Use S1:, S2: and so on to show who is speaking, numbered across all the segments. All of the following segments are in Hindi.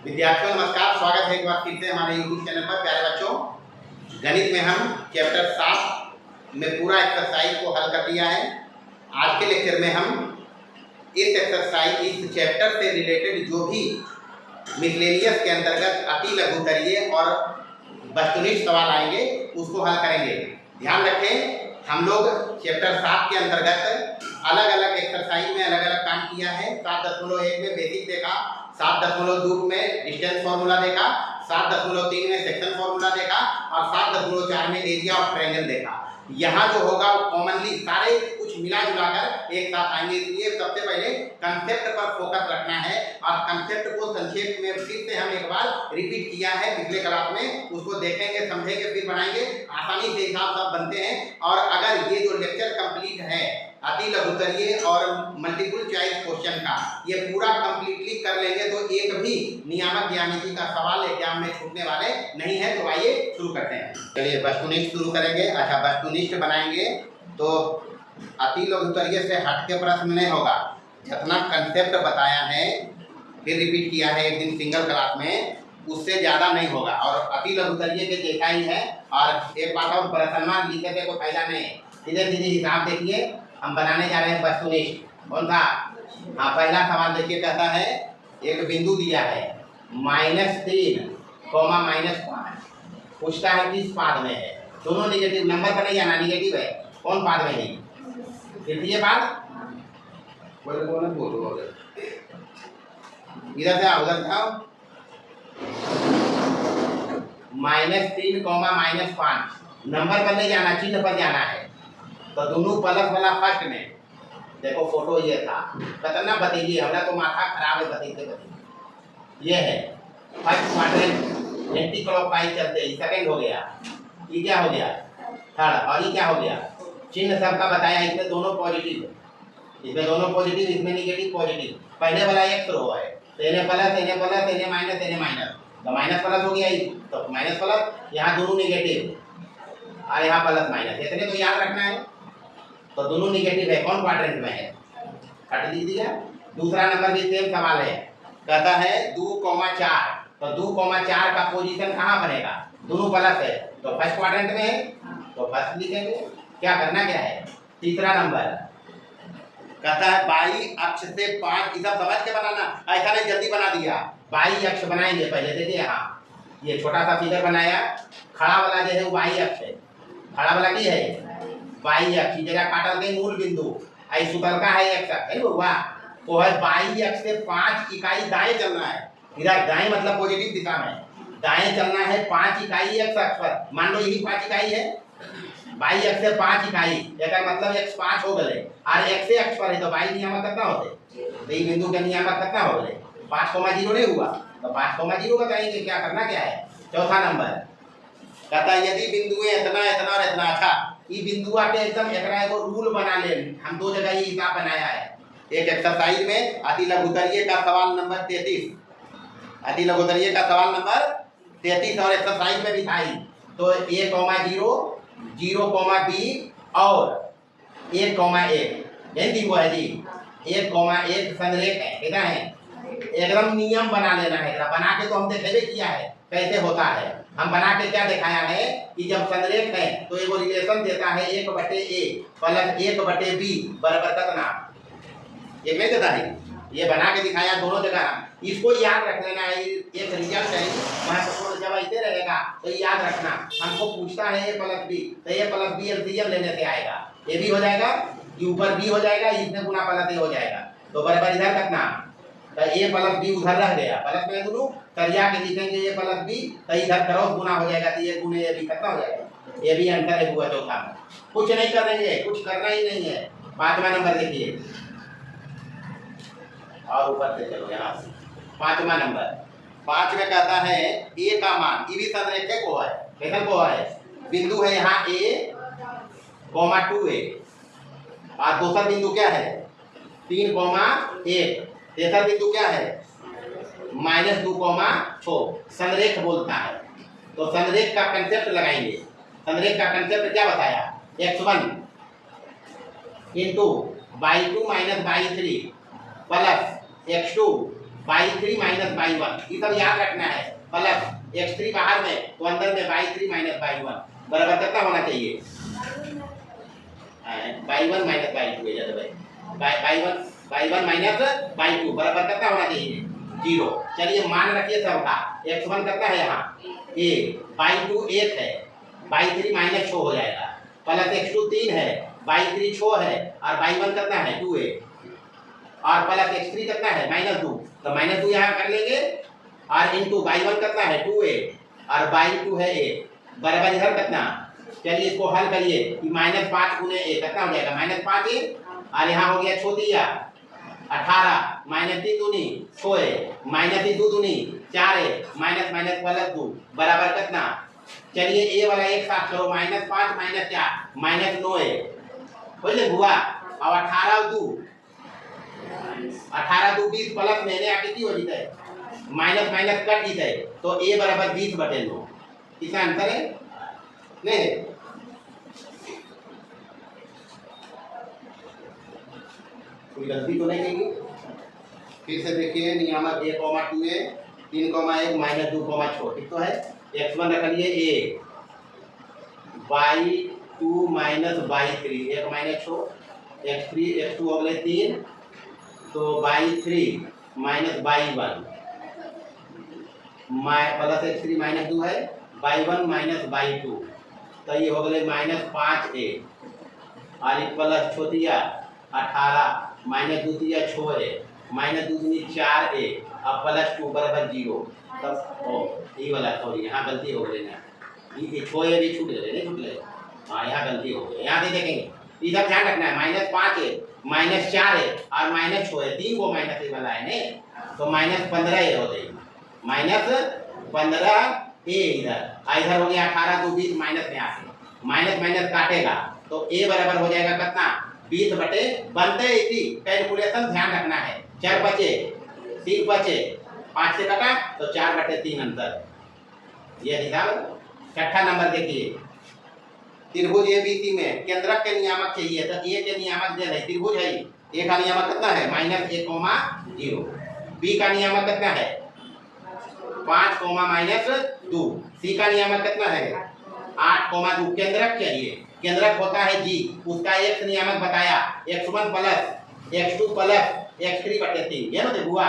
S1: विद्यार्थियों नमस्कार, स्वागत है एक बार फिर से हमारे YouTube चैनल पर। प्यारे बच्चों, गणित में हम चैप्टर 7 में पूरा एक्सरसाइज को हल कर लिया है। आज के लेक्चर में हम इस चैप्टर से रिलेटेड जो भी मिसलेनियस के अंतर्गत अति लघुतरीय और वस्तुनिष्ठ सवाल आएंगे उसको हल करेंगे। ध्यान रखें, हम लोग चैप्टर 7 के अंतर्गत अलग अलग एक्सरसाइज में अलग अलग काम किया है। 7.1 में बेसिक देखा, 7.2 में डिस्टेंस फॉर्मूला देखा, 7.3 में सेक्शन फॉर्मूला देखा और 7.4 में एरिया ऑफ ट्रायंगल देखा। यहाँ जो होगा वो कॉमनली सारे कुछ मिला जुला कर एक साथ आएंगे। इसलिए सबसे पहले कंसेप्ट पर फोकस रखना है और कंसेप्ट को संक्षेप में फिर से हम एक बार रिपीट किया है पिछले क्लास में, उसको देखेंगे, समझेंगे, फिर बनाएंगे। आसानी से हिसाब सब बनते हैं। और अगर ये जो लेक्चर कंप्लीट है अति लघुतरीय और मल्टीपल चॉइस क्वेश्चन का, ये पूरा कंप्लीटली कर लेंगे तो एक भी नियामक ज्यामिति का सवाल एग्जाम में छूटने वाले नहीं है। तो आइए शुरू करते हैं। चलिए वस्तुनिष्ठ शुरू करेंगे। अच्छा, वस्तुनिष्ठ बनाएंगे तो अति लघुतरीय से हट के प्रश्न नहीं होगा। जितना कंसेप्ट बताया है, फिर रिपीट किया है एक दिन सिंगल क्लास में, उससे ज़्यादा नहीं होगा और अति लघुतरीय के जैसा ही है। और एक बात और, प्रश्न लिखे थे कोई फायदा नहीं है। सीधे सीधे हिसाब देखिए, हम बनाने जा रहे हैं वस्तुनिष्ठ। कौन था? हाँ, पहला सवाल देखिए, कहता है एक बिंदु दिया है -3, -5। पूछता है किस पाद में है। दोनों निगेटिव, नंबर पर नहीं जाना, निगेटिव है। कौन पाद में है? तृतीय पाद। बोलो इधर से आओ, उधर से आओ। -3, -5 नंबर पर नहीं जाना, चिन्ह पर जाना है। तो दोनों प्लस वाला फर्स्ट में देखो, फोटो ये था। कितना बताइए, हमारा तो माथा खराब है बताइए। ये है फर्स्ट क्वाड्रेंट, एंटी क्लॉकवाइज चलते ही सेकंड हो गया। ये क्या हो गया? थर्ड। और ये क्या हो गया? चिन्ह सबका बताया। इसमें दोनों पॉजिटिव, इसमें दोनों पॉजिटिव, इसमें निगेटिव पॉजिटिव। पहले वाला एक रो है तो इन्हें प्लस, इन्हें प्लस, इन्हें माइनस, इन्हें माइनस, तो माइनस प्लस हो गया। तो माइनस प्लस, यहाँ दोनों निगेटिव और यहाँ प्लस माइनस, इतने तो याद रखना है। तो दोनों निगेटिव है। कौन क्वाड्रेंट में है? हट दीजिएगा। दूसरा नंबर भी सेम सवाल है, कहता है 2,4। तो 2,4 का पोजीशन कहाँ बनेगा? दोनों प्लस है तो फर्स्ट क्वाड्रेंट में है, तो फर्स्ट लिखेंगे। क्या करना क्या है? तीसरा नंबर कहता है बाई अक्ष से 5। इधर समझ के बनाना, ऐसा नहीं जल्दी बना दिया। बाई अक्ष बनाएंगे पहले। देखिए यहाँ ये छोटा सा फिगर बनाया, खड़ा वाला जो है वो बाई अक्ष है। खड़ा वाला की है बाई अक्ष, जगह काटल गई मूल बिंदु। आई सुतल का है एक अक्ष, है हुआ। तो है बाई अक्ष से 5 इकाई दाएं चलना है। इधर दाएं मतलब पॉजिटिव दिशा में, दाएं चलना है 5 इकाई एक्स अक्ष पर। मान लो यही 5 इकाई है, बाई अक्ष से 5 इकाई, एक मतलब x 5 हो गए। और x अक्ष पर है तो बाई नियामक कितना होते? तो ये बिंदु का नियामक कितना हो गए? 5,0 नहीं हुआ, तो 5,0 बताएंगे। क्या करना क्या है? चौथा नंबर कहता है यदि बिंदुएं इतना इतना और इतना था, ये बिंदुआ के एकदम एकरा एगो रूल बना ले। हम दो जगह ये हिसाब बनाया है। एक एक्सरसाइज में अति लघुतरीय का सवाल नंबर 33, अति लघुतरीय का सवाल नंबर 33 और एक्सरसाइज में भी था ही। तो A,0, 0,B और 1,1 यही वो है जी। 1,1 संरेख है, कितना है? एकदम नियम बना लेना है। बना के तो हम देखे किया है कैसे होता है। हम बना के क्या दिखाया है कि जब संरेख है तो एक रिलेशन देता है 1/A प्लस 1/B बराबर कितना? ये नहीं देता है। ये बना के दिखाया दोनों जगह। इसको याद रख लेना है। एक रिजल्ट है महत्वपूर्ण, जब ऐसे रहेगा तो याद रखना। हमको पूछता है A प्लस B, तो A प्लस B एलसीएम लेने से आएगा। ये भी हो जाएगा, ये ऊपर B हो जाएगा, इसमें गुना प्लस A हो जाएगा। तो बराबर इधर कितना? तो A प्लस B उधर रह गया, प्लस में दोनों करिया के लिखेंगे A प्लस B, तो इधर क्रॉस गुना हो जाएगा। तो ये गुने A B कितना हो जाएगा? ये भी आंसर है हुआ चौथा में। कुछ नहीं करेंगे, कुछ करना ही नहीं है। 5वां नंबर देखिए, और ऊपर से चलो यहाँ से 5वां नंबर। 5 में कहता है A का मान, ये भी संरेखा को है, लेखन को है। बिंदु है यहाँ A, 2A और दूसरा बिंदु क्या है? 3,1। तीसरा बिंदु क्या है? -2,6। संरेख बोलता है। तो संरेख का कंसेप्ट लगाएंगे। संरेख का कंसेप्ट क्या बताया? x1 × y2 - y3 plus x2 y3 minus y1, ये सब याद रखना है। प्लस x3 बाहर में तो अंदर में y3 माइनस y1 बराबर कितना होना चाहिए? y1 माइनस y2 है जब y1 माइनस y2 बराबर कितना होना चाहिए? 0। चलिए मान रखिए सबका। x1 कितना है यहाँ? a, y2 8 है, y3 माइनस 6 हो जाएगा, प्लस x2 3 है, y3 6 है, और y1 कितना है? 2a, और प्लस x3 कितना है? -2, तो -2 यहाँ कर लेंगे, और इंटू y1 कितना है? 2a, और y2 है 8 बराबर इधर कितना? चलिए इसको हल करिए कि -5 गुने a कितना हो जाएगा? -5a, और यहाँ हो गया छोटिया 18, -3 दूनी 6a, -3 2 दूनी 4a, माइनस माइनस प्लस 2 बराबर कितना? चलिए ए वाला एक साथ करो, -5 -4 -9a बोले हुआ, और 18 2 20 प्लस मैंने आके की हो जीते माइनस माइनस कट जीते, तो a बराबर 20/9। इसका आंसर है नहीं? कोई गलती तो नहीं की? फिर से देखिए नियामक a, 2a 3, 1 -2, 6 ठीक तो है। x1 रख लिए a, y2 minus y3 1 minus 6, x3 x2 हो गए 3, तो y3 minus y1 plus x3 -2 है, y1 माइनस y2, तो ये हो गए -5a, और प्लस छोटिया 18 -2 6a, -2 4a, अब प्लस 2 बराबर 0। तब ये वाला सॉरी यहाँ गलती हो गई ना, ये 6a भी छूट गए, नहीं छूट गए, हाँ यहाँ गलती हो गई। यहाँ से देखेंगे इधर ध्यान रखना है, -5a -4a और -6a, 3 को माइनस वाला है नहीं, तो -15a हो जाएगी, -15a इधर हो गया 18 2 20 माइनस में आके माइनस माइनस काटेगा, तो a बराबर हो जाएगा कितना? 20 बटे बनते इसी कैलकुलेशन ध्यान रखना है। 4 बचे 3 बचे 5 से कटा तो 4/3 अंतर, ये हिसाब। 6ठा नंबर देखिए, त्रिभुज एबीसी में केंद्रक के नियामक चाहिए, तो ए के नियामक दे रहे त्रिभुज है, ए का नियामक कितना है? -1, 0। बी का नियामक कितना है? 5, -2। सी का नियामक कितना है? 8, 2। केंद्रक चाहिए, केंद्रक होता है जी, उसका x नियामक बताया, x1 plus x2 plus x3/3, ये ना हुआ।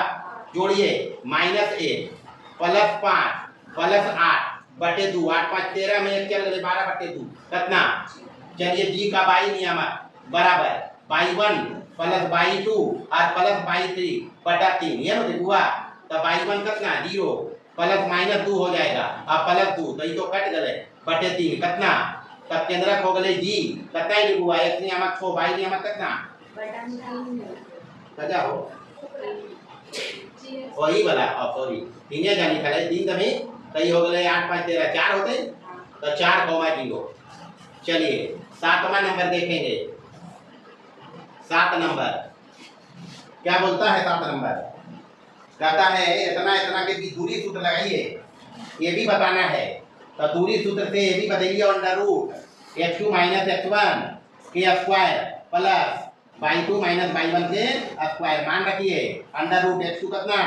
S1: जोड़िए -1 प्लस 5 प्लस 8/2, 8 5 13 में 1 चल गए 12/2 कितना? चलिए जी का y नियामक बराबर y1 प्लस y2 और प्लस y3/3, ये ना हुआ। तो y1 कितना? 0 प्लस -2 हो जाएगा, अब प्लस 2, तो ये तो कट गए /3 कितना? तब केंद्रक हो गए जी, कितना ही हुआ? x नियामक 6, y नियामक कितना? क्या हो वही वाला, सॉरी 3 जानी खड़े 3 तभी, तो ये हो गए 8 5 13 4 होते, तो 4, 0। चलिए 7वां नंबर देखेंगे। 7 नंबर क्या बोलता है? 7 नंबर कहता है इतना इतना के बीच दूरी सूत्र लगाइए, ये भी बताना है। तो दूरी सूत्र से ये भी बताइए, √ x2 माइनस x1 के square plus y2 minus y1 के स्क्वायर। मान रखिए √ x2 कितना?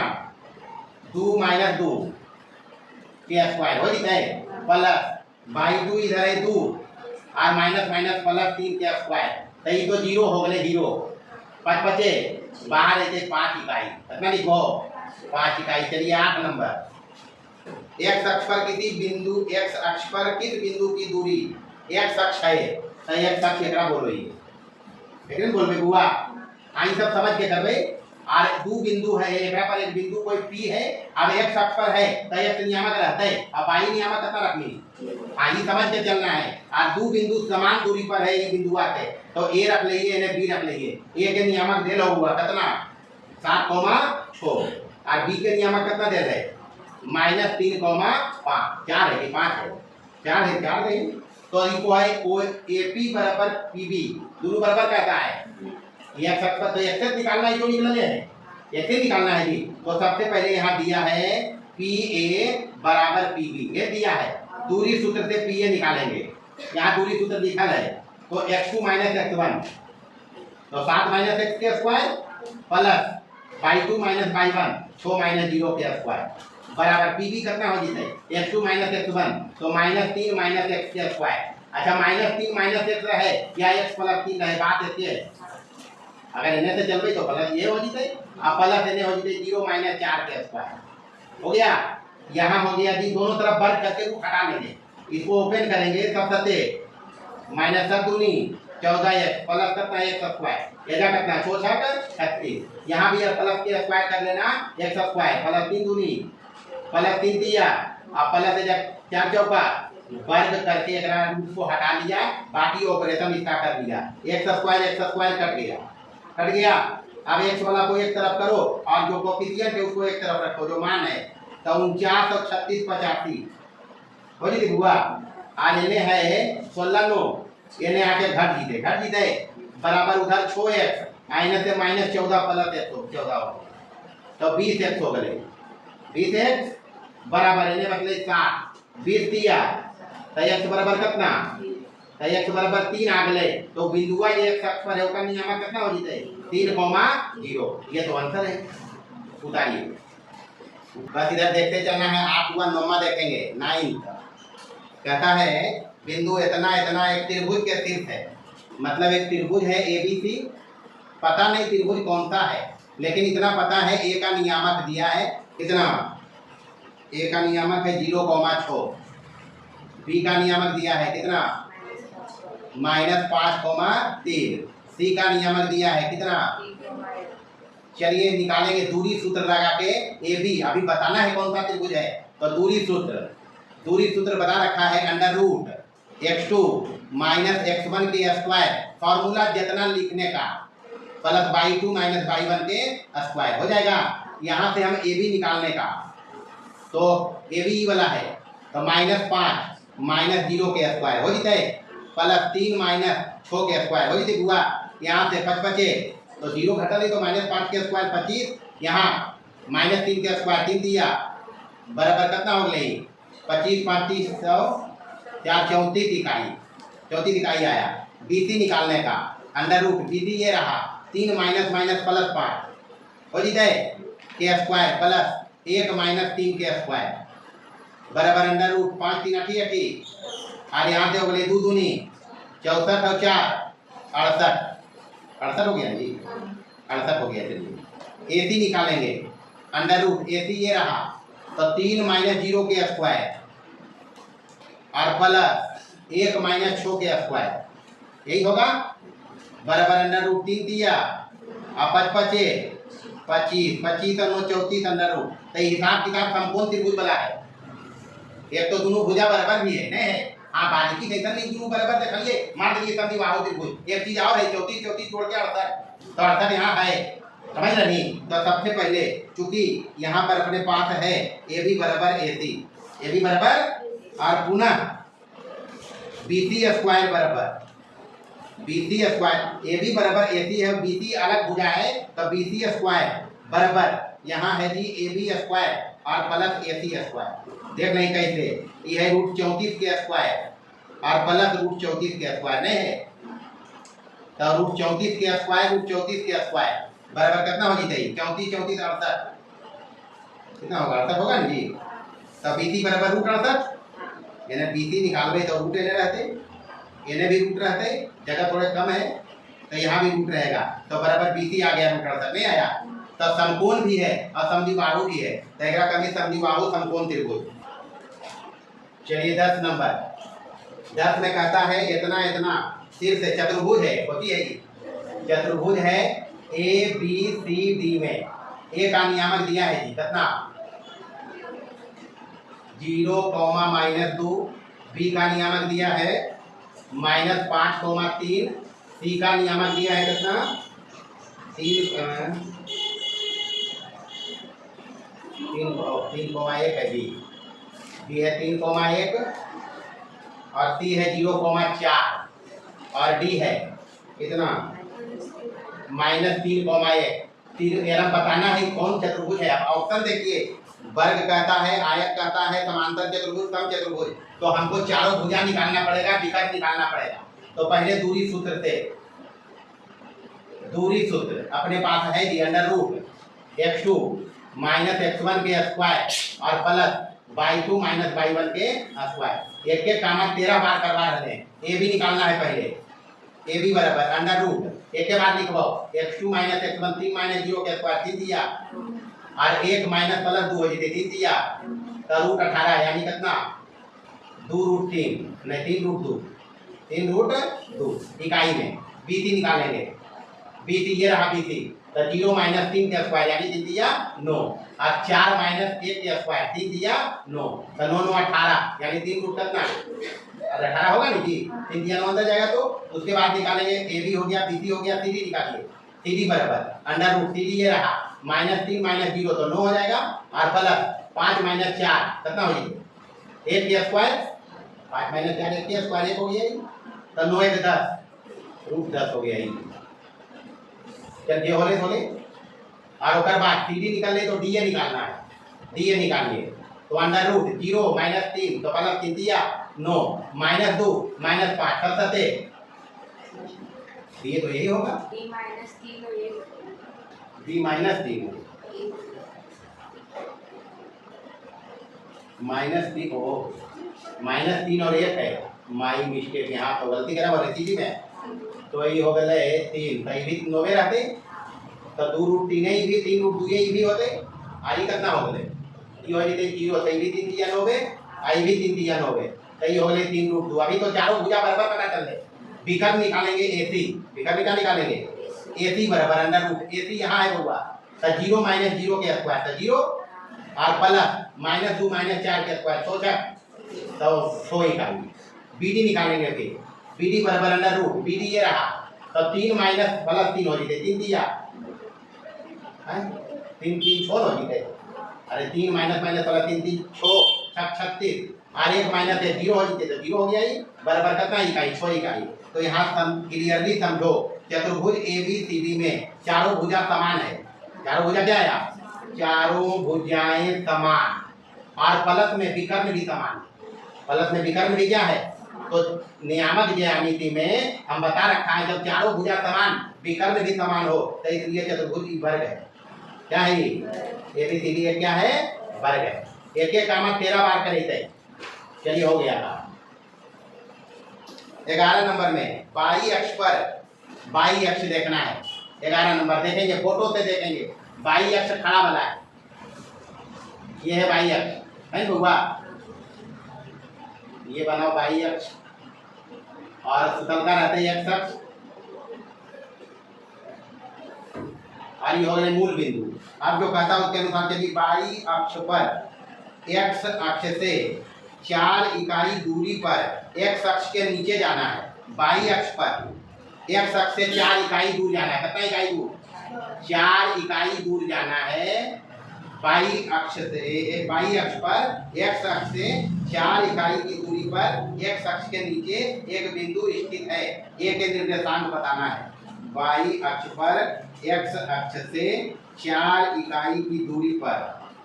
S1: 2 - 2 के स्क्वायर हो जाता है, प्लस y2 इधर है 2 और माइनस माइनस प्लस 3 के स्क्वायर, तो ये तो 0 हो गए 0। 5 बचे बाहर ऐसे 5 इकाई, कितना लिखो? 5 इकाई। चलिए 8 नंबर, x अक्ष पर किसी बिंदु x अक्ष पर किस बिंदु की दूरी x अक्ष है, तो x अक्ष एकरा बोलो, ये लेकिन बोलबे बुआ आई सब समझ के करबे। और 2 बिंदु है, एकरा पर एक बिंदु कोई p है, अब x अक्ष पर है तो x नियामक रहता है, अब y नियामक कितना रखनी आई समझ के चलना है। और 2 बिंदु समान दूरी पर है, ये बिंदु आते तो a रख लिए ने b रख लिए, a के नियामक दे लो हुआ कितना? 7, 6, और b के नियामक कितना दे रहे? -3, 5 4 है कि 5 है? 4 है, 4 नहीं तो इनको है ओ AP बराबर PB, दोनों बराबर कहता है। ये x पर तो x निकालना है, जो निकलने है ऐसे निकालना है जी। तो सबसे पहले यहाँ दिया है PA बराबर PB, ये दिया है। दूरी सूत्र से PA निकालेंगे, यहाँ दूरी सूत्र लिखा है, तो x2 - x1, तो 7 - x के square plus by 2 minus by 1 6 minus 0 के स्क्वायर बराबर पी भी कितना हो जाता है x2 माइनस x1 तो -3 माइनस x के स्क्वायर। अच्छा -3 माइनस x है या x प्लस 3 है, बात ऐसी है अगर इन्हें से चल गई तो प्लस ये हो जाते अब प्लस इन्हें हो जाते 0 माइनस 4 के स्क्वायर हो गया। यहाँ हो गया जी दोनों तरफ वर्ग करके रूट हटा लेंगे, इसको ओपन करेंगे सब सत्य माइनस 7 दूनी 14x प्लस कितना x स्क्वायर ये क्या कितना 36 यहाँ भी प्लस के स्क्वायर कर लेना x स्क्वायर प्लस 3 दूनी प्लस 3 दिया अब प्लस जब 4 चौका वर्ग करके अगर रूट को हटा लिया बाकी ऑपरेशन इसका कर दिया x स्क्वायर कट गया। अब x वाला को एक तरफ करो और जो कोफिशिएंट है उसको एक तरफ रखो जो मान है तो 49 और 36 85 हो जी हुआ। आज इन्हें है 16 नो इन्हें आके घट जीते बराबर उधर 6x आइने से -14 प्लस x 14 हो तो 20x हो गए 20x बराबर इन्हें मतलब 60 20 दिया तो x बराबर कितना तो x बराबर 3 आ गए तो बिंदुआ ये x अक्ष पर है उसका नियामक कितना हो जाता है 3,0 ये तो आंसर है उतारिए। बस इधर देखते चलना है 8 हुआ 9वां देखेंगे 9 कहता है बिंदु इतना इतना एक त्रिभुज के शीर्ष है मतलब एक त्रिभुज है ABC पता नहीं त्रिभुज कौन सा है लेकिन इतना पता है A का नियामक दिया है कितना A का नियामक है 0,6 B का नियामक दिया है कितना -5,3 C का नियामक दिया है कितना चलिए निकालेंगे दूरी सूत्र लगा के AB अभी बताना है कौन सा त्रिभुज है तो दूरी सूत्र बता रखा है √x2 - x1 के स्क्वायर फॉर्मूला जितना लिखने का प्लस बाई 2 माइनस बाई 1 के स्क्वायर हो जाएगा। यहाँ से हम AB निकालने का तो AB वाला है तो -5 माइनस 0 के स्क्वायर हो जाते प्लस 3 माइनस 6 के स्क्वायर हो जाते हुआ। यहाँ से 5 बचे तो 0 घटा ली तो -5 के स्क्वायर 25 यहाँ -3 के स्क्वायर 3 दिया बराबर कितना हो गई 25 35 100 34 इकाई आया। BC निकालने का √BC ये रहा 3 माइनस प्लस 5 हो जाए के स्क्वायर प्लस 1 माइनस 3 के स्क्वायर बराबर √5 3 80 और यहाँ से हो गई 2 दूनी 64 और 4 68 हो गया जी 68 हो गया। चलिए AC निकालेंगे √AC ये रहा तो 3 माइनस 0 के स्क्वायर और प्लस 1 माइनस 6 के स्क्वायर यही होगा बराबर √3 दिया और 5 बचे 25 और 9 34 तो हिसाब किताब संपूर्ण त्रिभुज वाला है। एक तो दोनों भुजा बराबर भी है नहीं है हाँ बारीकी कैसा नहीं दोनों बराबर देखिए मान लीजिए समद्विबाहु त्रिभुज एक चीज और है 34 जोड़ के 68 तो 68 यहाँ है समझ रही। तो सबसे पहले चूंकि यहाँ पर अपने पास है AB बराबर AC बराबर और पुनः BC स्क्वायर बराबर BC स्क्वायर AB बराबर AC है BC अलग भुजा है तो BC स्क्वायर बराबर यहाँ है जी AB स्क्वायर और प्लस AC स्क्वायर देख नहीं कैसे ये है √34 के स्क्वायर और प्लस √34 के स्क्वायर नहीं है तो √34 के स्क्वायर बराबर कितना हो जाए 34 38 कितना होगा 68 होगा ना जी। तो BC बराबर √68 यानी BC निकालवे तो रूट इन्हें रहते इन्हें भी रूट रहते जगह थोड़े कम है तो यहाँ भी रूट रहेगा तो बराबर BC आ गया √68 नहीं आया। तो समकोण भी है और समद्विबाहु भी है तो एक कमी समद्विबाहु समकोण त्रिभुज। चलिए 10 नंबर 10 में कहता है इतना इतना शीर्ष चतुर्भुज है होती है चतुर्भुज है ABCD में A का नियामक दिया है जी कितना 0, -2 B का नियामक दिया है -5,3 C का नियामक दिया है कितना 3,1 है B है 3,1 और C है 0,4 और D है कितना -3,1 तीन बताना है कौन चतुर्भुज है। अब ऑप्शन देखिए वर्ग कहता है आयत कहता है समांतर चतुर्भुज सम चतुर्भुज तो हमको चारों भुजा निकालना पड़ेगा विकर्ण निकालना पड़ेगा। तो पहले दूरी सूत्र से दूरी सूत्र अपने पास है जी √, x2 माइनस x1 के स्क्वायर और प्लस y2 माइनस y1 के स्क्वायर। एक एक काम 13 बार करवा रहे हैं। ए भी निकालना है पहले, ए भी बराबर अंडर रूट एक के बाद लिखवाओ x2 माइनस x1 3 माइनस 0 के स्क्वायर 3 दिया और 1 माइनस प्लस 2 हो जाते 3 दिया तो रूट 18 यानी कितना 2 रूट 3 नहीं 3 रूट 2 3 रूट 2 इकाई में BC निकालेंगे। BC ये रहा BC तो 0 माइनस 3 के स्क्वायर यानी 3 दिया 9 और 4 माइनस 1 के स्क्वायर 3 दिया 9 तो 9 9 18 यानी 3 रूट कितना 18 होगा नहीं जी। 3 दिया 9 अंदर जाएगा तो उसके बाद निकालेंगे AB हो गया BC हो गया CD निकालिए CD बराबर अंडर रूट CD ये रहा माइनस 3 माइनस 0 तो 9 हो जाएगा और प्लस 5 माइनस 4 कितना हो जाएगा 1 के स्क्वायर 5 माइनस 4 1 के स्क्वायर 1 हो गया तो 9 1 10 रूट 10 हो गया ये। चलिए होले होले और उसके बाद CD निकाल ले तो DA निकालना है DA निकालिए तो अंडर रूट 0 माइनस 3 तो प्लस 3 दिया 9 माइनस 2 माइनस 5 कर सकते ये तो यही होगा
S2: d माइनस 3 और ये
S1: d माइनस 3 माइनस 3 हो माइनस 3 और 1 है माई मिस्टेक यहाँ तो गलती करा बोले सीधी में तो ये हो गए 3 तो ये भी 9 रहते तो 2 रूट 3 ही भी 3 रूट 2 ही भी होते आई कितना हो गए ये हो जाते 0 तो ये भी 3 दिया 90 आई भी 3 दिया 90 तो ये हो गए 3 रूट 2 अभी तो चारों भुजा बराबर पता चल रहे विकर्ण निकालेंगे AC विकर्ण क्या निकालेंगे AC बराबर अंडर रूट AC यहाँ है हुआ तो 0 माइनस 0 के स्क्वायर तो 0 और प्लस माइनस 2 माइनस 4 के स्क्वायर सोचा तो 100 इकाई BD निकालेंगे फिर BD बराबर अंडर रूट BD ये रहा तो 3 माइनस प्लस 3 हो जाते 3 दिया 3 3 6 हो जाते अरे 3 माइनस माइनस प्लस 3 3 6 36 और 1 माइनस 0 हो जाते तो 0 हो गया ही बराबर कितना इकाई 6 इकाई। तो यहाँ क्लियरली समझो चतुर्भुज ABCD में चारों भुजा समान है चारों भुजा क्या है चारों भुजाएं समान और प्लस में विकर्ण भी समान प्लस में विकर्ण भी क्या है तो नियामक ज्यामिति में हम बता रखा है जब चारों भुजा समान विकर्ण भी समान हो तो इसलिए चतुर्भुज वर्ग है क्या है ABCD क्या है वर्ग है। एक एक काम 13 बार करे थे चलिए हो गया था। 11 नंबर में बाई अक्ष पर बाई अक्ष देखना है 11 नंबर देखेंगे फोटो से देखेंगे बाई अक्ष खड़ा वाला है ये है बाई अक्ष है बुआ ये बनाओ बाई अक्ष और सुतलता रहते हैं x अक्ष और ये हो गए मूल बिंदु। अब जो कहता है उसके अनुसार चलिए बाई अक्ष पर x अक्ष से 4 इकाई दूरी पर x अक्ष के नीचे जाना है बाई अक्ष पर x अक्ष से 4 इकाई दूर जाना है कितना इकाई दूर 4 इकाई दूर जाना है बाई अक्ष से बाई अक्ष पर x अक्ष से 4 इकाई की दूरी पर x अक्ष के नीचे एक बिंदु स्थित है a के निर्देशांक बताना है बाई अक्ष पर x अक्ष से 4 इकाई की दूरी पर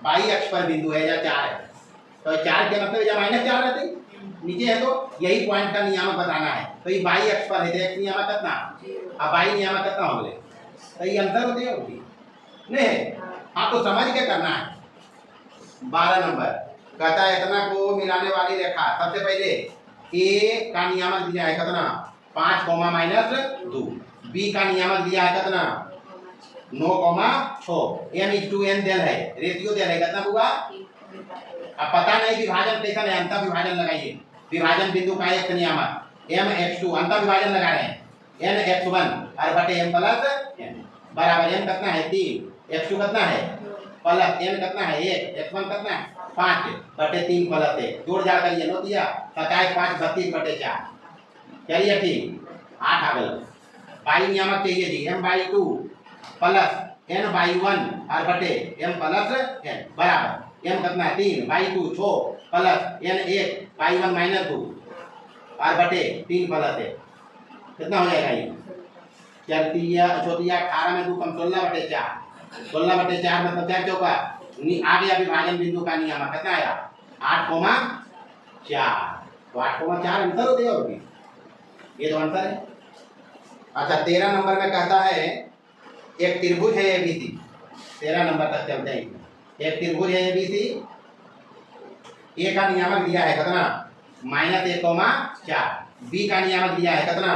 S1: बाई अक्ष पर बिंदु है या 4 है तो 4 के मतलब जब माइनस 4 रहते नीचे है तो यही पॉइंट का नियामक बताना है तो ये बाई अक्ष पर है तो x नियामक कितना अब बाई नियामक कितना हो गए तो ये अंतर होते हैं नहीं है हाँ तो समझ के करना है। 12 नंबर कहता है इतना को मिलाने वाली रेखा सबसे पहले A का नियामक दिया है कितना 5 कोमा माइनस 2 B का नियामक दिया है कितना 9 कोमा 6 n/n दिया है रेशियो दिया है कितना होगा अब पता नहीं विभाजन कैसा है अंतर विभाजन लगाइए विभाजन बिंदु का एक नियामक m(x2) अंतर विभाजन लगा रहे हैं n(x1) और बटे m प्लस n बराबर m कितना है 3 x2 कितना है प्लस n कितना है 1 x1 कितना है 5 बटे 3 प्लस 1 जोड़ जाड़ करिए नो दिया 27 5 32 बटे 4 चलिए ठीक 8 आ गए बाई नियामक चाहिए जी m/2 प्लस n/1 और बटे m प्लस n बराबर m कितना है 3/2 6 प्लस n1/1 माइनस 2 और बटे 3 प्लस 1 कितना हो जाएगा ये चलतिया छोटिया 18 में 2 कम 16 बटे 4 मतलब 4 चौका आ गया विभाजन बिंदु का नियम कितना आया 8,4 तो 8,4 अंतर होते होगी ये तो अंतर है। अच्छा 13 नंबर में कहता है एक त्रिभुज है ABC 13 नंबर तक चलते हैं। एक त्रिभुज है एबीसी, ए का नियामक दिया है कितना -1,4, बी का नियामक दिया है कितना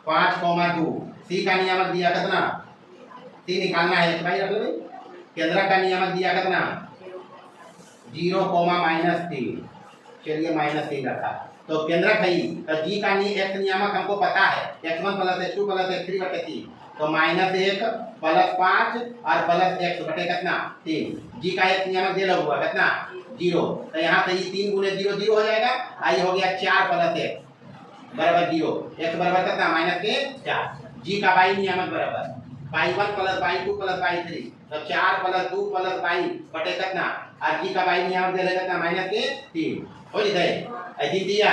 S1: 5,2, सी का नियामक दिया कितना, सी निकालना है भाई रख लो भाई। केंद्रक का नियामक दिया कितना 0,-3, चलिए -3 रखा। तो केंद्रक है तो जी का एक्स नियामक हमको पता है x1 + x2 + x3/3, तो -1 + 5 और प्लस x बटे कितना 3। जी का एक्स नियामक दे लगा हुआ कितना 0, तो यहाँ से ये 3 × 0 0 हो जाएगा। आई हो गया 4 + x बराबर 0, x बराबर कितना -4। जी का y नियामक बराबर y1 + y2 + y3, तो 4 + 2 + y बटे कितना, और जी का y नियामक दे रहे कितना -3 हो जाए। ऐसी दिया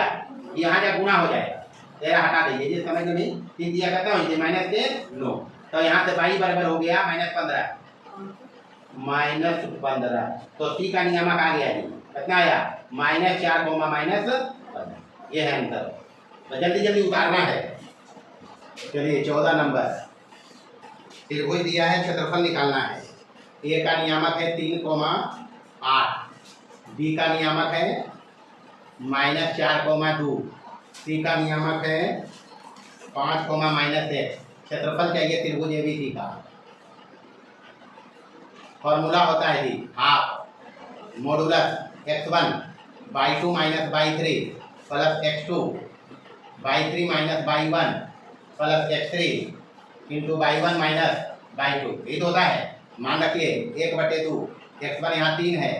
S1: यहाँ जब गुणा हो जाएगा, तेरा हटा दीजिए ये समझ में नहीं, 3 दिया कितना हो जाए -9, तो यहाँ से y बराबर हो गया -15, तो सी का नियामक आ गया जी कितना आया -4, -15, ये है अंतर। तो जल्दी जल्दी उतारना है। चलिए 14 नंबर, त्रिभुज दिया है, क्षेत्रफल निकालना है। ए का नियामक है 3,8, बी का नियामक है -4,2, सी का नियामक है 5, -1। क्षेत्रफल चाहिए त्रिभुज एबीसी का। फॉर्मूला होता है जी half modulus x1 y2 - y3 plus x2 y3 - y1 plus x3 into y1 - y2, ये तो होता है। मान रखिए 1/2, x1 यहाँ 3 है,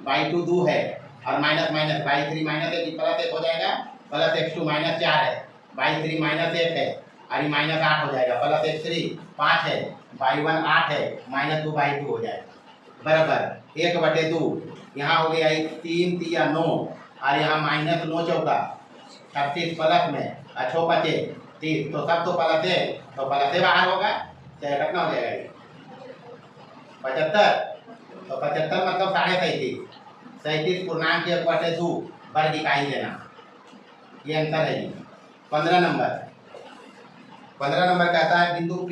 S1: y2 2 है, और माइनस माइनस y3 -1 प्लस 1 हो जाएगा, प्लस x2 -4 है, y3 -1 है, और ये -8 हो जाएगा, प्लस x3 5 है, y1 8 है, -2 y2 हो जाएगा बराबर 1/2। यहाँ हो गया 3 3 9, और यहाँ -9 चौका 36 प्लस में अच्छो 25 तो सब तो प्लस है, तो प्लस से बाहर होगा, चाहे कितना हो जाएगा 75, तो 75 मतलब 37.5, 37.2 वर्ग इकाई लेना, ये आंसर है जी। 15 नंबर कहता है बिंदु P,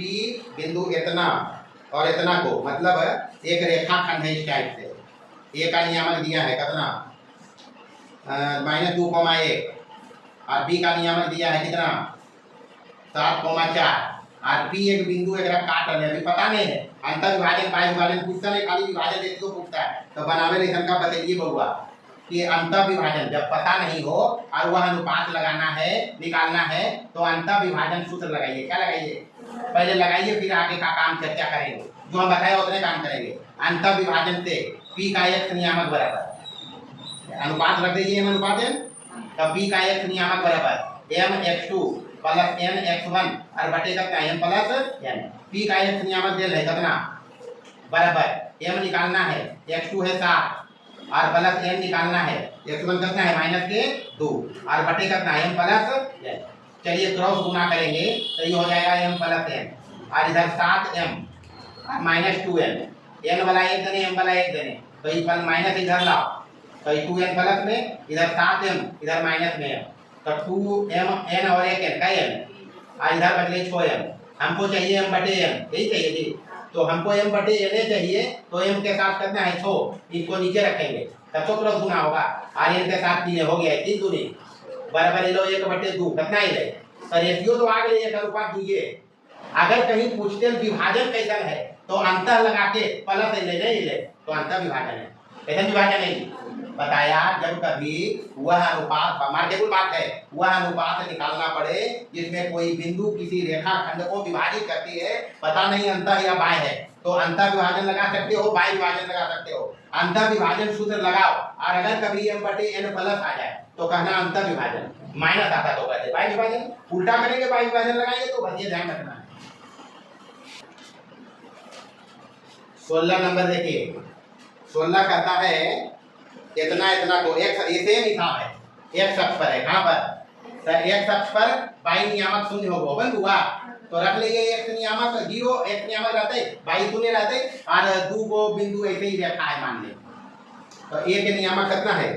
S1: बिंदु इतना और इतना को, मतलब एक रेखाखंड है इस टाइप से। ए का नियामक दिया है कितना -2,1, और बी का नियामक दिया है कितना 7,4, और पी एक बिंदु एक काट रहे अभी पता नहीं है, अंतर विभाजन बाह्य विभाजन पूछता नहीं, खाली विभाजन एक तो पूछता है। तो बनावे लेखन का बताइए बउआ कि अंतर विभाजन जब पता नहीं हो और वह अनुपात लगाना है निकालना है, तो अंतर विभाजन सूत्र लगाइए। क्या लगाइए पहले लगाइए, फिर आगे का काम चर्चा करेंगे, जो हम बताए उतने काम करेंगे। अंतर विभाजन से पी का x नियामक बराबर अनुपात रख दीजिए, अनुपात है, तो पी का x नियामक बराबर mx2 प्लस nx1 और बटे का m प्लस n। पी का x नियामक दे रहे कितना बराबर m निकालना है, x2 है 7 और प्लस n निकालना है, x1 कितना है -2 और बटे कितना m प्लस n। चलिए क्रॉस गुना करेंगे तो ये हो जाएगा m प्लस n, और इधर 7m -2n, n वाला एक देने m वाला एक देने, तो ये माइनस इधर लाओ, तो ये 2n प्लस में इधर 7m इधर माइनस में m, तो 2m n और एक n का n, और इधर बचले 6m। हमको चाहिए m बटे n, यही चाहिए जी, तो हमको m बटे n चाहिए, तो m के साथ कितना है 6, इनको नीचे रखेंगे तब तो क्रॉस गुना होगा, और n के साथ 3 हो गया 3 दूनी बराबर ले लो 1/2 कितना ही रहे, तो रेशियो तो आ गई, एक अनुपात दीजिए। अगर कहीं पूछते हैं विभाजन कैसा है तो अंतर लगा के प्लस ले नहीं ले, तो अंतर विभाजन है, कैसा विभाजन है बताया। जब कभी वह अनुपात मार्केबल बात है, वह अनुपात निकालना पड़े जिसमें कोई बिंदु किसी रेखाखंड को विभाजित करती है, पता नहीं अंतर या बाय है, तो अंतर विभाजन लगा सकते हो, बाय विभाजन लगा सकते हो। अंतर विभाजन सूत्र लगाओ, और अगर कभी m बटे n प्लस आ जाए तो कहना अंतर विभाजन, माइनस आता तो कहते बाय विभाजन, उल्टा करेंगे बाय विभाजन लगाएंगे, तो बस ये ध्यान रखना है। 16 नंबर देखिए, 16 कहता है इतना इतना को एक सेम हिसाब है, एक अक्ष पर है, कहाँ पर सर एक अक्ष पर बाई नियामक 0 होगा बंद हुआ, तो रख लीजिए एक नियामक 0, एक नियामक रहते बाई 0 रहते, और 2 को बिंदु ऐसे ही रखा है मान ले, तो ए के नियामक कितना है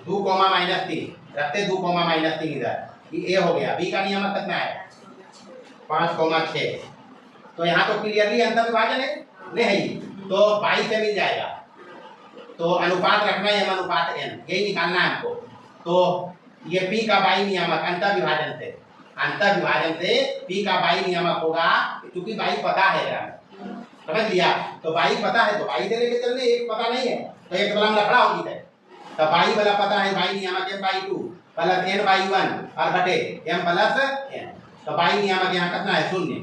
S1: 2, -3 रखते, 2, -3 इधर, ये ए हो गया। बी का नियामक कितना है 5,6। तो यहाँ तो क्लियरली अंतर विभाजन है नहीं, तो 22 से मिल जाएगा। तो अनुपात रखना है, अनुपात n यही निकालना है हमको। तो ये p का बाई नियामक अंतर विभाजन से p का बाई नियामक होगा, क्योंकि बाई पता है, समझ लिया। तो बाई पता है तो बाई से लेके चलने, एक पता नहीं है तो एक वाला लफड़ा होगी है। तो बाई वाला पता है, बाई नियामक m/2 प्लस n/1 और बटे m प्लस n। तो बाई नियामक यहाँ कितना है 0,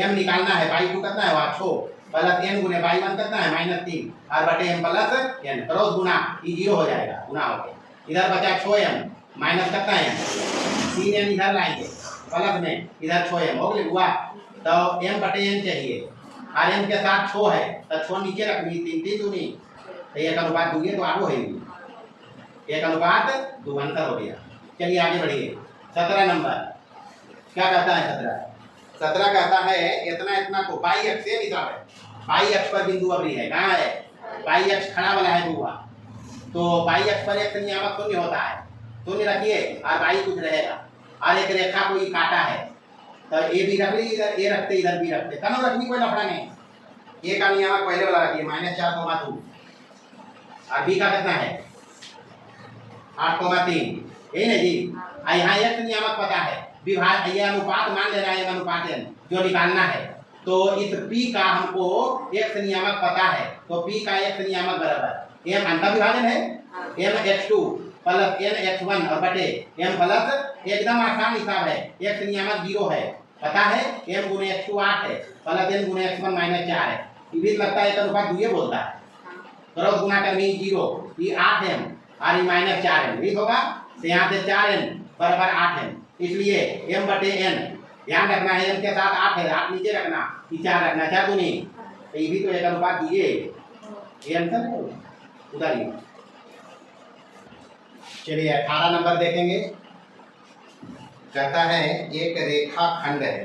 S1: m निकालना है, बाई 2 कितना है वहाँ 6 प्लस n गुने बाई 1 कितना है -3 और बटे m प्लस n। क्रॉस गुना ये 0 हो जाएगा, गुना हो गया। इधर बचा 6m माइनस कितना है 3m इधर लाएंगे प्लस में, इधर 6m हो गया हुआ। तो m बटे n चाहिए और m के साथ 6 है तो 6 नीचे रखनी, 3 दूनी तो 1 अनुपात 2 तो आगे है 1 अनुपात 2 अंतर हो गया। चलिए आगे बढ़िए। 17 नंबर क्या कहता है? 17 कहता है इतना इतना को बाई अक्ष से हिसाब है, बाई अक्ष पर बिंदु अभी है, कहाँ है? बाई अक्ष खड़ा वाला है हुआ। तो बाई अक्ष पर एक नियामक शून्य होता है, शून्य रखिए और बाई कुछ रहेगा और एक रेखा कोई काटा है तो ए भी रख ली, इधर ए रखते इधर भी रखते, कनो रखनी कोई लफड़ा नहीं। ए का नियामक पहले वाला रखिए -4,2 और बी का कितना है 8,3, यही ना जी। यहाँ एक नियामक पता है, विभाग ये अनुपात मान लेना है, अनुपात जो निकालना है। तो इस p का हमको x नियामक पता है, तो p का x नियामक बराबर m अंतर विभाजन है m(x2) प्लस n(x1) और बटे m प्लस, एकदम आसान हिसाब है, x नियामक 0 है पता है, m गुने x2 8 है प्लस n गुने x1 -4 है। ये भी लगता है एक अनुपात 2 बोलता है, क्रॉस गुना करनी 0, ये 8m और ये -4m, ठीक होगा। तो यहाँ से 4n बराबर 8m, इसलिए m बटे n ध्यान रखना है, m के साथ 8 है, 8 नीचे रखना, 4 रखना, 4 दूनी तो ये भी तो एक अनुपात दिए, ये आंसर है उधर ही। चलिए 18 नंबर देखेंगे। कहता है एक रेखाखंड है,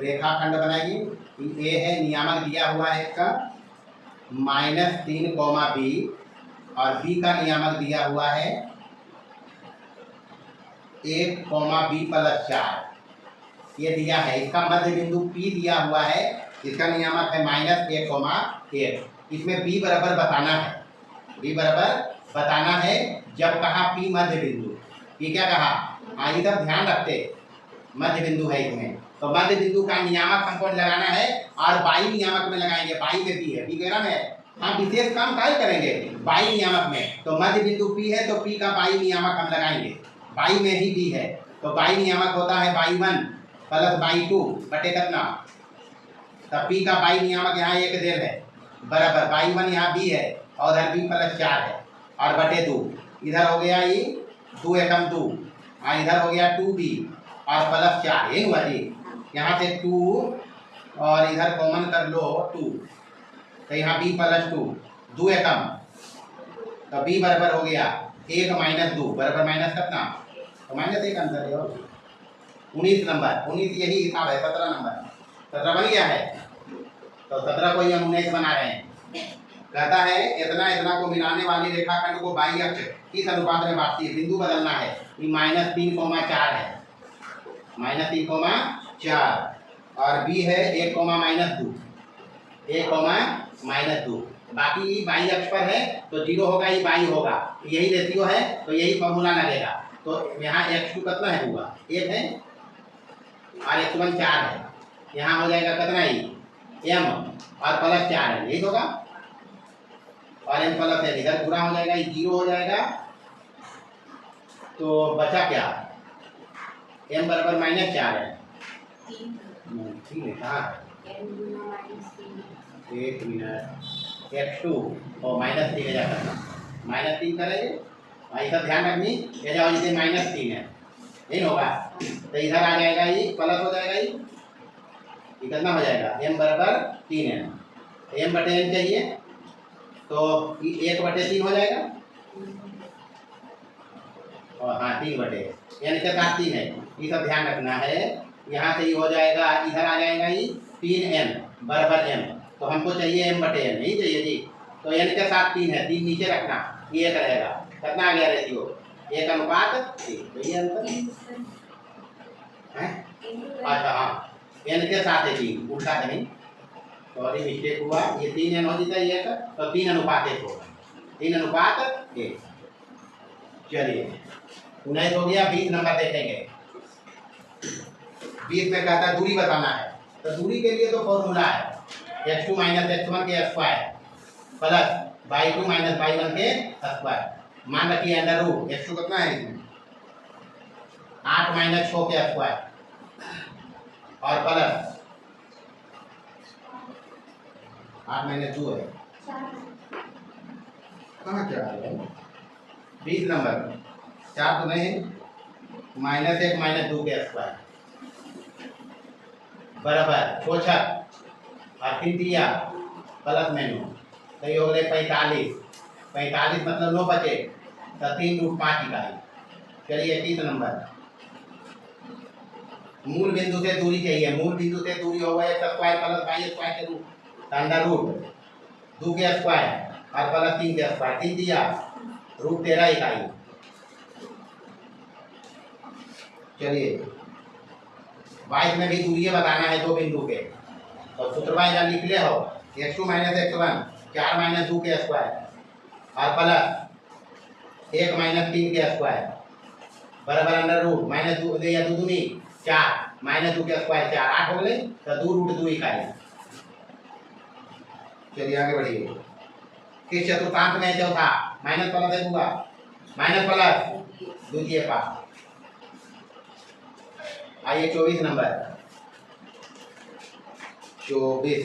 S1: रेखाखंड बनाइए। ए है नियामक दिया हुआ है इसका -3, b और b का नियामक दिया हुआ है 1, b प्लस 4 ये दिया है। इसका मध्य बिंदु P दिया हुआ है, इसका नियामक है -1,1। इसमें b बराबर बताना है, b बराबर बताना है। जब कहा P मध्य बिंदु, P क्या कहा? इधर ध्यान रखते मध्य बिंदु है इसमें, तो मध्य बिंदु का नियामक हमको लगाना है और बाई नियामक में लगाएंगे। बाई में भी है, बी कह रहा है हम विशेष काम क्या करेंगे बाई नियामक में। तो मध्य बिंदु P है तो P का बाई नियामक हम लगाएंगे, बाई में ही B है तो बाई नियामक होता है बाई 1 प्लस बाई 2 बटे कितना, तब P का बाई नियामक यहाँ 1 देर है बराबर बाई 1 यहाँ B है और इधर B प्लस 4 है और बटे 2, इधर हो गया ये 2 एकम 2 और इधर हो गया 2B और प्लस 4, यही हुआ जी। यहाँ से 2 और इधर कॉमन कर लो 2 तो यहाँ B प्लस 2, 2 एकम तो B बराबर हो गया 1 - 2 बराबर माइनस कितना, तो -1 आंसर है। 19 नंबर, 19 यही हिसाब है। 17 नंबर 17 बन गया है, तो 17 को हम 19 बना रहे हैं। कहता है इतना इतना को मिलाने वाली रेखाखंड को बाई अक्ष किस अनुपात में बांटती है? बिंदु बदलना है, ये -3,4 है, -3,4 और b है 1, -2, 1, -2। बाकी बाई अक्ष पर है तो 0 होगा, ये बाई होगा, यही रेशियो है तो यही फॉर्मूला लगेगा। तो यहाँ x2 कितना है हुआ 1 है और x1 4 है, यहाँ हो जाएगा कितना ही m और प्लस 4 है, यही होगा और m प्लस है, इधर पूरा हो जाएगा, ये 0 हो जाएगा। तो बचा क्या, m बराबर -4 है, ठीक है कहाँ एक मिनट, x2 और -3 करना, -3 करेंगे ऐसा ध्यान रखनी, ये जाओ इसे -3 है, नहीं होगा तो इधर आ जाएगा, ये प्लस हो जाएगा, ये कितना हो जाएगा m बराबर 3 है, m बटे n चाहिए तो 1/3 हो जाएगा और हाँ 3 बटे n के साथ 3 है, ये सब ध्यान रखना है। यहाँ से ये हो जाएगा, इधर आ जाएगा ये 3n बराबर m, तो हमको चाहिए m बटे n, नहीं चाहिए जी। तो n के साथ 3 है, 3 नीचे रखना, ये रहेगा, कितना आ गया रेशियो 1:3, तो ये अंतर है। अच्छा हाँ एन के साथ है 3, उल्टा नहीं, सॉरी मिस्टेक हुआ, ये 3 एन हो जीता ये का, तो 3 अनुपात 1 होगा, 3 अनुपात 1। चलिए 19 हो गया। 20 नंबर देखेंगे। 20 में कहता है दूरी बताना है, तो दूरी के लिए तो फॉर्मूला है x2 माइनस x1 के square plus y2 minus y1 के स्क्वायर। मान रखिए अंडर रूट x2 कितना है इसमें 8 माइनस 6 के स्क्वायर और प्लस 8 माइनस 2 है, कहाँ क्या है 20 नंबर 4 तो नहीं, माइनस 1 माइनस 2 के स्क्वायर बराबर 6 और 3 दिया प्लस में 9, तो ये हो गए 45। 45 मतलब 9 बचे, तो 3 रूट 5 इकाई। चलिए 30 नंबर। मूल बिंदु से दूरी चाहिए, मूल बिंदु से दूरी होगा x square plus y square के रूट अंडर रूट 2 के स्क्वायर और प्लस 3 के स्क्वायर, 3 दिया रूट 13 इकाई। चलिए 22 में भी दूरी बताना है दो बिंदु के, तो सूत्र वाइज लिख ले हो x2 माइनस x1 4 माइनस 2 के स्क्वायर और प्लस 1 माइनस 3 के स्क्वायर बराबर अंडर रूट माइनस 2 या 2 दूनी 4 माइनस 2 के स्क्वायर 4 8 हो गए, तो 2 रूट 2 इकाई। चलिए आगे बढ़िए। किस चतुर्थांश में चौथा माइनस प्लस है हुआ, माइनस प्लस द्वितीय का। आइए 24 नंबर। 24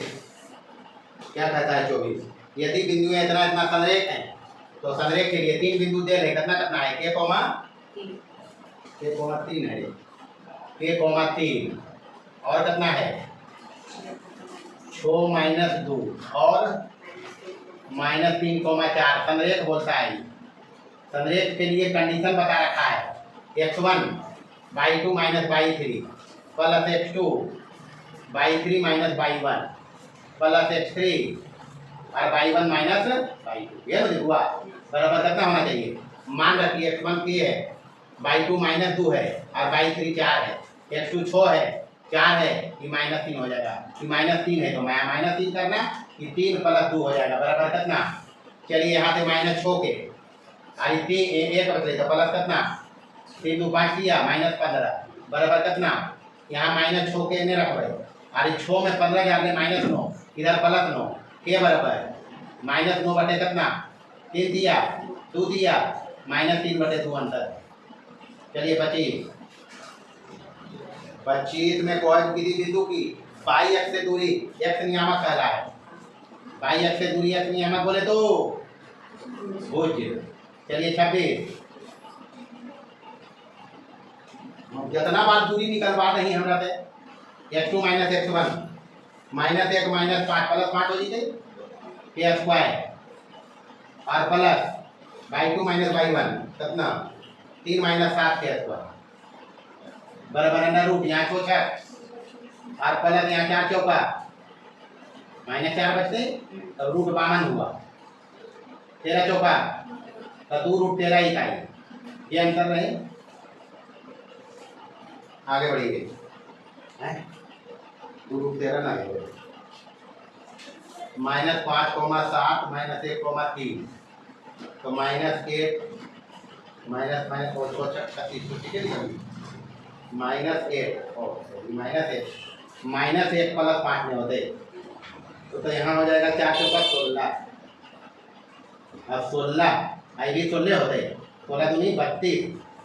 S1: क्या कहता है 24, यदि बिंदु इतना इतना संरेख है तो संरेख के लिए 3 बिंदु दे रहे, कितना कितना है k कोमा 3 है, k कोमा 3 और कितना है 6 माइनस 2 और माइनस 3 कोमा 4 संरेख बोलता है। संरेख के लिए कंडीशन बता रखा है x1 y2 minus y3 plus x2 y3 minus y1 plus x3 और y1 माइनस y2, ये मुझे हुआ बराबर कितना होना चाहिए। मान रखिए x1 की है, y2 माइनस 2 है और y3 4 है, x2 6 है 4 है, ये माइनस 3 हो जाएगा, ये माइनस 3 है तो मैं माइनस 3 करना, ये 3 प्लस 2 हो जाएगा बराबर कितना। चलिए यहाँ से माइनस 6 के और ये 3 1 बचे तो प्लस कितना 3 2 5 किया माइनस 15 बराबर कितना। यहाँ माइनस 6 के नहीं रख रहे और 6 में 15 जाने माइनस 9 इधर प्लस 9 के बराबर माइनस 9 बटे कितना 3 दिया 2 दिया माइनस 3 बटे 2 अंतर। चलिए 25 में कोई किसी बिंदु की बाई अक्ष से दूरी x नियामक कहला है, बाई अक्ष से दूरी x नियामक बोले तो भुज। चलिए 26 जितना बार दूरी निकलवा नहीं हमरा से x2 minus x1 minus 1 minus 5 plus 5 हो जीते के स्क्वायर और प्लस y2 माइनस y1 कितना 3 माइनस 7 के स्क्वायर बराबर अंडर रूट यहाँ छोटा और प्लस यहाँ 4 चौका माइनस 4 बचते तो रूट 52 हुआ, 13 चौका तो 2 रूट 13 इकाई, ये आंसर रहे। आगे बढ़िए 2 रूट 13 ना है माइनस 5 कोमा 7 माइनस 1 कोमा 3 तो minus 1 minus minus minus 1 minus 1 plus 5 में होते तो यहाँ हो जाएगा 4 चौका 16 अब 16 आई भी 16 होते 16 दूनी 32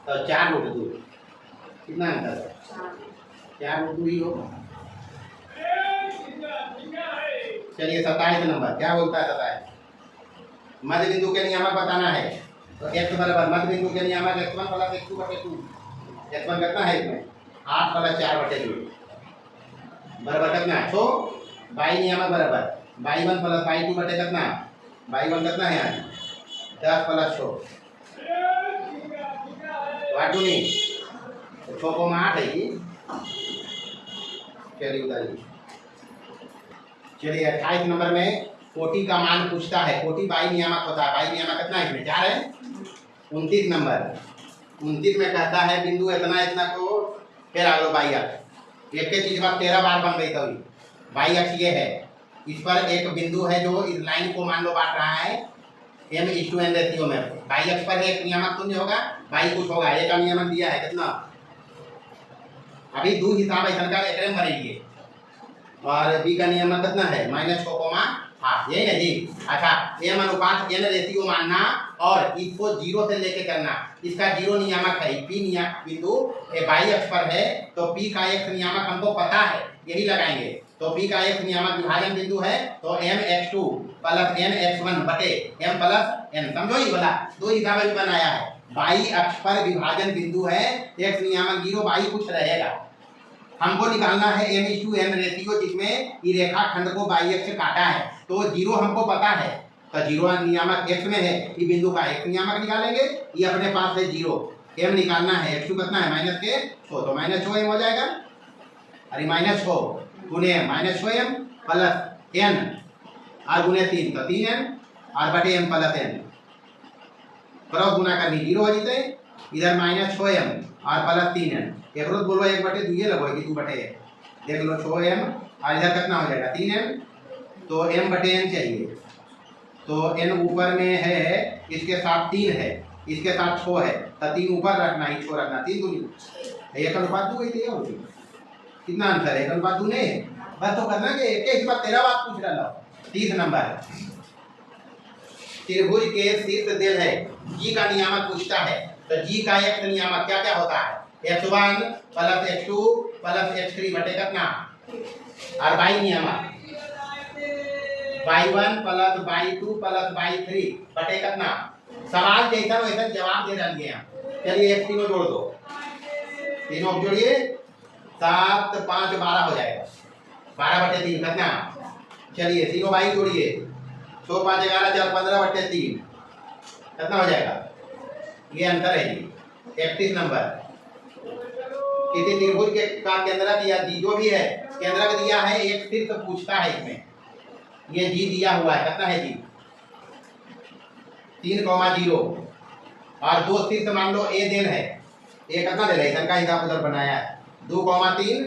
S1: तो 4 रूट 2 कितना अंतर है 4 रूट 2 ही होगा। चलिए 27 नंबर क्या बोलता है 27 मध्य बिंदु के नियामक बताना है, तो x बराबर मध्य बिंदु के नियामक x1 प्लस x2 बटे 2, x1 कितना है इसमें 8 प्लस 4 बटे 2 बराबर कितना है 6, y नियामक बराबर y1 प्लस y2 बटे कितना y1 कितना है यहाँ 10 प्लस 6 वाटू नहीं तो 6 को 8 है ये। चलिए उतारिए। चलिए 28 नंबर में कोटि का मान पूछता है, कोटि बाई नियामक होता है, बाई नियामक कितना है इसमें 4 है। 29 नंबर 29 में कहता है बिंदु इतना इतना को फिर आ लो बाई अक्ष एक के चीज बात 13 बार बन गई तभी। वाई अक्ष ये है, इस पर एक बिंदु है जो इस लाइन को मान लो बांट रहा है m/n रेशियो में। वाई अक्ष पर एक नियामक शून्य होगा, वाई कुछ होगा, एक का नियमन दिया है कितना। अभी दो हिसाब ऐसा का एक बनेंगे और बी का नियमन कितना है -6, हाँ यही है जी। अच्छा m अनुपात n रेशियो मानना और इसको 0 से लेके करना, इसका 0 नियामक है, p बिंदु वाई अक्ष पर है तो p का x नियामक हमको पता है, यही लगाएंगे। तो p का x नियामक विभाजन बिंदु है तो mx2 प्लस mx1 बटे m प्लस n, समझो ये वाला दो हिसाब में बनाया है। वाई अक्ष पर विभाजन बिंदु है, x नियामक 0, वाई कुछ रहेगा। हमको निकालना है m/n रेशियो जिसमें ये रेखाखंड को वाई अक्ष काटा है, तो 0 हमको पता है तो 0 नियामक x में है, ये बिंदु का x नियामक निकालेंगे, ये अपने पास है 0, m निकालना है, x2 कितना है -6 तो -6m हो जाएगा। अरे -6 गुने -6m प्लस n और गुने 3 तो 3n और बटे m प्लस n, क्रॉस गुना करनी 0 हो जीते, इधर -6m और प्लस 3n, एक रोज बोलो 1/2 लगोगी 2/1, देख लो 6m और इधर कितना हो जाएगा 3n, तो m/n चाहिए, तो n ऊपर में है, इसके साथ 3 है, इसके साथ 6 है, तो 3 ऊपर रखना ही 6 रखना, 3 दूनी 1 अनुपात 2 गई थी होगी। कितना आंसर है 1 अनुपात 2 नहीं, बस तो करना कि एक इस बार 13 बात पूछ रहा। 30 नंबर त्रिभुज के शीर्ष देश है, जी का नियामक पूछता है, तो जी का x नियामक क्या क्या होता है x1 plus x2 plus x3 बटे कितना, और y नियामक y1 plus y2 plus y3 बटे कितना। सवाल जैसा वैसा जवाब दे डालिए यहाँ। चलिए एक तीनों जोड़ दो, तीनों जोड़िए 7 5 12 हो जाएगा, 12/3 कितना। चलिए तीनों y जोड़िए, 6 5 11 4 15/3 कितना हो जाएगा, ये अंतर है जी। 31 नंबर किसी त्रिभुज के का केंद्रक या जी जो भी है केंद्रक दिया है, एक शीर्ष पूछता है, इसमें ये जी दिया हुआ है, कितना है जी 3,0 और 2 शीर्ष मान लो ए देन है, ए कितना दे रहा है का हिसाब उधर बनाया है 2,3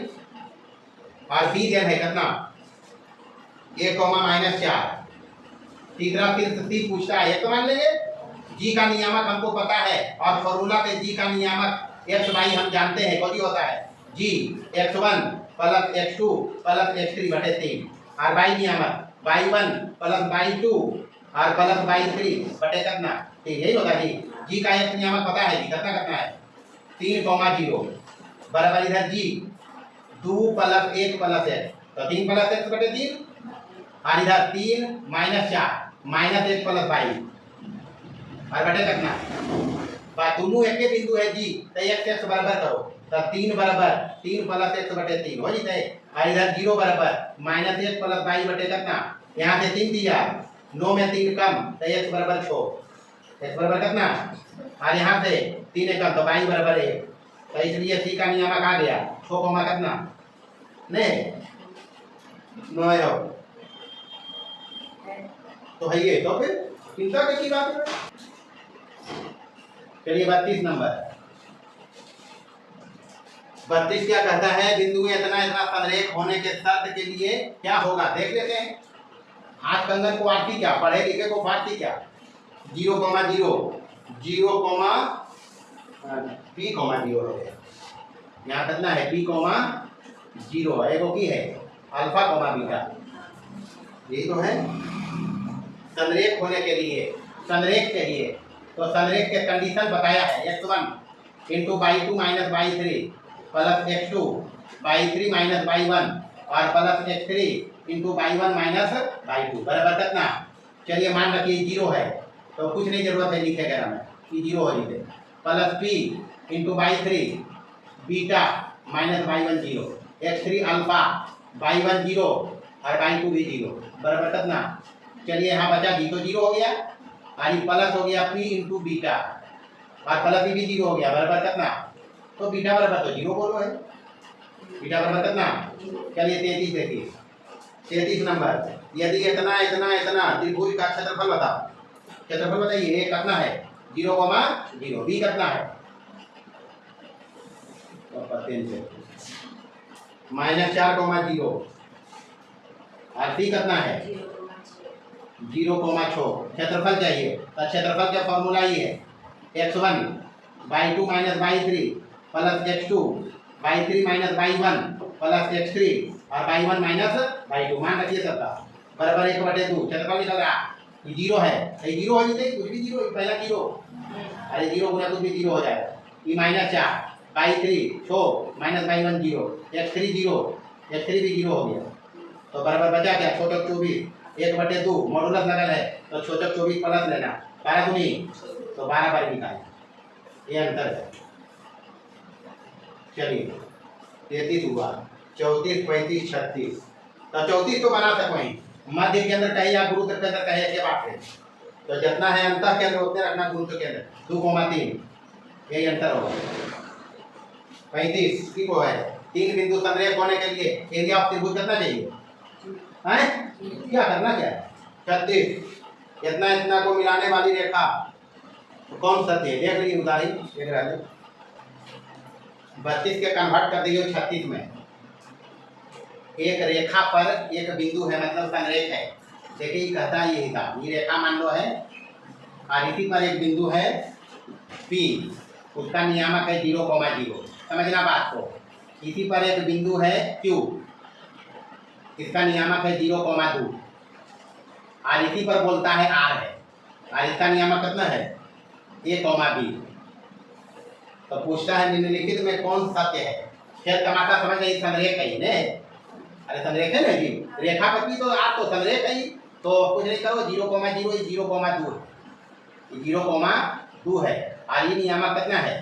S1: और बी देन है कितना 1,-4। तीसरा शीर्ष सी पूछता है, तो मान लेंगे जी का नियामक हमको पता है और फॉर्मूला पे जी का नियामक एक्स वाई हम जानते हैं, कौन होता है जी x1 plus x2 plus x3 बटे 3 और वाई नियामक y1 प्लस y2 और प्लस y3 बटे कितना, ठीक यही होता है जी का x नियामक पता है जी कितना कितना है 3,0 बराबर इधर जी 2 प्लस 1 प्लस x, तो 3 प्लस x बटे 3 और इधर 3 -4 -1 प्लस y और बटे कितना, दोनों एक के बिंदु है जी, तो x बराबर करो, तो 3 बराबर 3 प्लस x बटे 3 हो जाता है, और इधर 0 बराबर -1 प्लस y बटे कितना, यहाँ से 3 दिया 9 में 3 कम तो x बराबर 6, x बराबर कितना, और यहाँ से 3 कम तो y बराबर 1, तो इसलिए c का नियामक आ गया 6, कितना नहीं 9 तो है ये, तो फिर चिंता की बात है। चलिए 32 नंबर 32 क्या कहता है, बिंदु में इतना इतना संरेख होने के शर्त के लिए क्या होगा देख लेते हैं। हाथ कंगन को आती क्या, पढ़े लिखे को फाड़ती क्या, 0,0 P,0 हो गया, यहाँ कितना है P,0 है, वो की है अल्फा बीटा, यही तो है संरेख होने के लिए। संरेख चाहिए तो संरेख के कंडीशन बताया है, x1 into y2 minus y3 plus x2 y3 minus y1 और plus x3 into y1 minus y2 बराबर कितना। चलिए मान रखिए 0 है, तो कुछ नहीं जरूरत है लिखेगा में कि 0 हो जाए, plus p into y3 beta minus y1 0, x3 alpha y1 0 और y2 भी 0 बराबर कितना। चलिए यहाँ बचा जी, तो 0 हो गया और प्लस हो गया p इंटू बीटा और प्लस भी 0 हो गया बराबर कितना, तो बीटा बराबर तो 0 बोलो है, बीटा बराबर कितना। चलिए 33 देखिए, 33 नंबर यदि इतना इतना इतना त्रिभुज का क्षेत्रफल बताओ, क्षेत्रफल बताइए ये कितना है 0,0, बी कितना है -4, 0 और सी कितना है 0,6। क्षेत्रफल चाहिए तो क्षेत्रफल का फॉर्मूला ये है x1/2 - y3 plus x2 y3 - y1 plus x3 और y1 - y2 मान रखिए सबका बराबर 1/2। क्षेत्रफल निकल रहा ये 0 है, ये 0 हो जाए कुछ भी 0 पहला 0 अरे 0 गुना कुछ भी 0 हो जाएगा। ये -4 y3 6 - y1 0 x3 0 x3 भी 0 हो गया तो बराबर बचा क्या 24 1/2 मॉडुलस लगल है तो 24 प्लस लेना 12 दूनी तो 12 बार निकाल ये अंतर है। चलिए 33 हुआ 34 35 36 तो 34 तो बना सको ही मध्य के अंदर कहीं या गुरुत्व के अंदर कहीं के बात है तो जितना है अंतर के अंदर उतने रखना गुरुत्व के अंदर 2,3 यही अंतर होगा। 35 की को है 3 बिंदु संरेख होने के लिए एरिया ऑफ त्रिभुज कितना चाहिए है क्या करना क्या है 36 इतना इतना को मिलाने वाली रेखा तो कौन सत्य है देख लीजिए उदाहरण देख रहा है 32 के कन्वर्ट कर दिए 36 में एक रेखा पर एक बिंदु है मतलब संरेख है देखिए कहता है ये हिसाब ये रेखा मान लो है और इसी पर एक बिंदु है P उसका नियामक है 0,0 समझना बात को। इसी पर एक बिंदु है Q इसका नियामक है 0,2 और इसी पर बोलता है R है और इसका नियामक कितना है A,B तो पूछता है निम्नलिखित में कौन सत्य है फिर टमाटर समझ गई संरेख है ने अरे संरेख है ना जी रेखा पर भी तो आप तो संरेख है तो कुछ नहीं करो 0,0 0,2 0,2 है और ये नियामक कितना है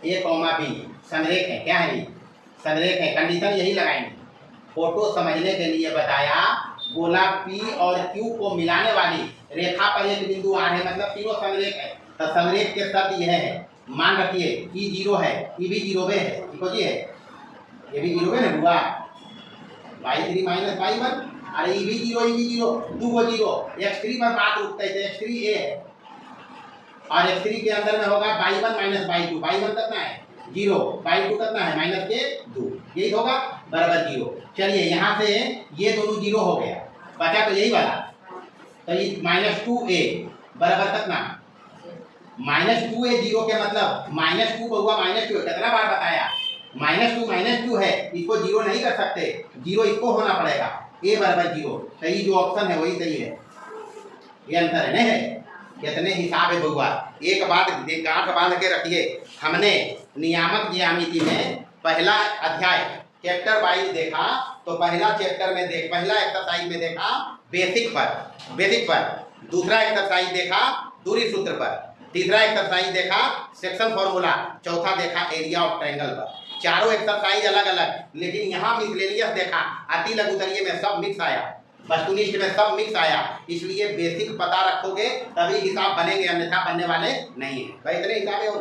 S1: A,B संरेख है क्या है ये संरेख है कंडीशन यही लगाएंगे फोटो समझने के लिए बताया गोला P और Q को मिलाने वाली रेखा पर एक बिंदु R है मतलब तीनों संरेख है तो संरेख के शब्द यह है मान रखिए E 0 है E भी 0 है जी है ये भी 0 है ना हुआ y3 - y1 अरे E भी 0 2 को 0 x3 पर बात रुकता है तो x3 a है और x3 के अंदर में होगा y1 - y2 y1 कितना है 0 y2 कितना है -2 यही होगा बराबर 0। चलिए यहाँ से ये दोनों 0 हो गया बचा तो यही वाला तो ये -2a बराबर कितना -2a 0 के मतलब -2 हुआ -2 कितना बार बताया -2 है इसको 0 नहीं कर सकते 0 इसको होना पड़ेगा a बराबर 0 सही जो ऑप्शन है वही सही है ये अंतर है नहीं है कितने हिसाब है बउआ एक बात गांठ बांध के रखिए हमने नियामक ज्यामिति में पहला अध्याय चैप्टर 22 देखा तो पहला चैप्टर में पहला एक्सरसाइज में देखा बेसिक पर दूसरा एक्सरसाइज देखा दूरी सूत्र पर तीसरा एक्सरसाइज देखा सेक्शन फॉर्मूला चौथा देखा एरिया ऑफ ट्रायंगल पर चारों एक्सरसाइज अलग अलग लेकिन यहाँ मिसलेनियस देखा अति लघुतरीय में सब मिक्स आया वस्तुनिष्ठ में सब मिक्स आया इसलिए बेसिक पता रखोगे तभी हिसाब बनेंगे अन्यथा बनने वाले नहीं है भाई इतने हिसाब है और